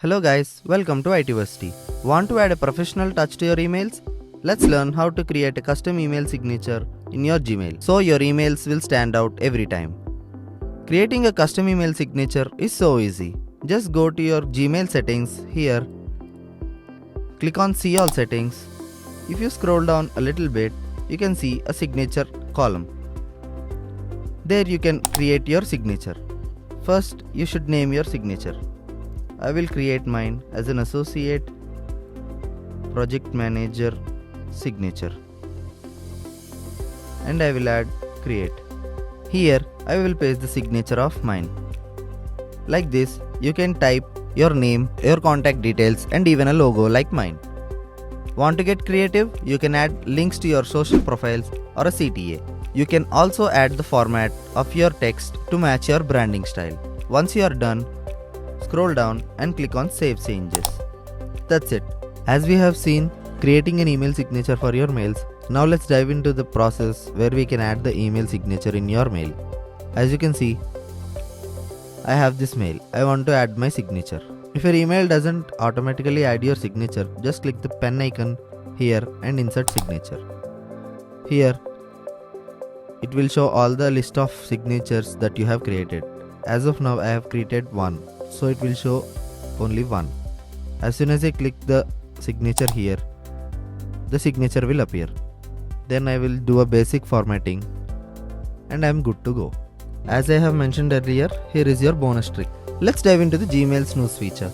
Hello guys, welcome to ITversity. Want to add a professional touch to your emails? Let's learn how to create a custom email signature in your Gmail so your emails will stand out every time. Creating a custom email signature is so easy. Just go to your Gmail settings here. Click on See All Settings. If you scroll down a little bit, you can see a signature column. There you can create your signature. First, you should name your signature. I will create mine as an associate project manager signature and I will add create. Here I will paste the signature of mine. Like this, you can type your name, your contact details and even a logo like mine. Want to get creative? You can add links to your social profiles or a CTA. You can also add the format of your text to match your branding style. Once you are done, scroll down and click on Save Changes. That's it. As we have seen, creating an email signature for your mails, now let's dive into the process where we can add the email signature in your mail. As you can see, I have this mail. I want to add my signature. If your email doesn't automatically add your signature, just click the pen icon here and insert signature. Here, it will show all the list of signatures that you have created. As of now, I have created one, so it will show only one. As soon as I click the signature here, the signature will appear. Then I will do a basic formatting and I am good to go. As I have mentioned earlier, here is your bonus trick. Let's dive into the Gmail snooze feature.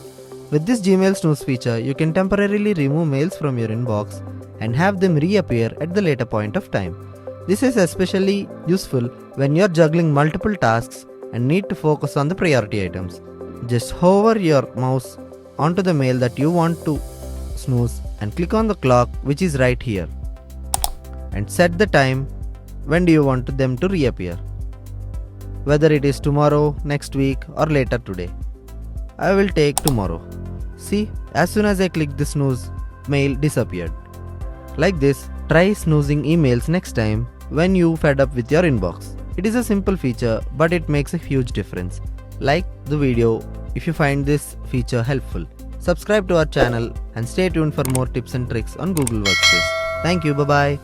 With this Gmail snooze feature, you can temporarily remove mails from your inbox and have them reappear at the later point of time. This is especially useful when you are juggling multiple tasks and need to focus on the priority items. Just hover your mouse onto the mail that you want to snooze and click on the clock which is right here and set the time when do you want them to reappear. Whether it is tomorrow, next week or later today. I will take tomorrow. See, as soon as I click the snooze, mail disappeared. Like this, try snoozing emails next time when you fed up with your inbox. It is a simple feature, but it makes a huge difference. Like the video if you find this feature helpful. Subscribe to our channel and stay tuned for more tips and tricks on Google Workspace. Thank you, bye bye.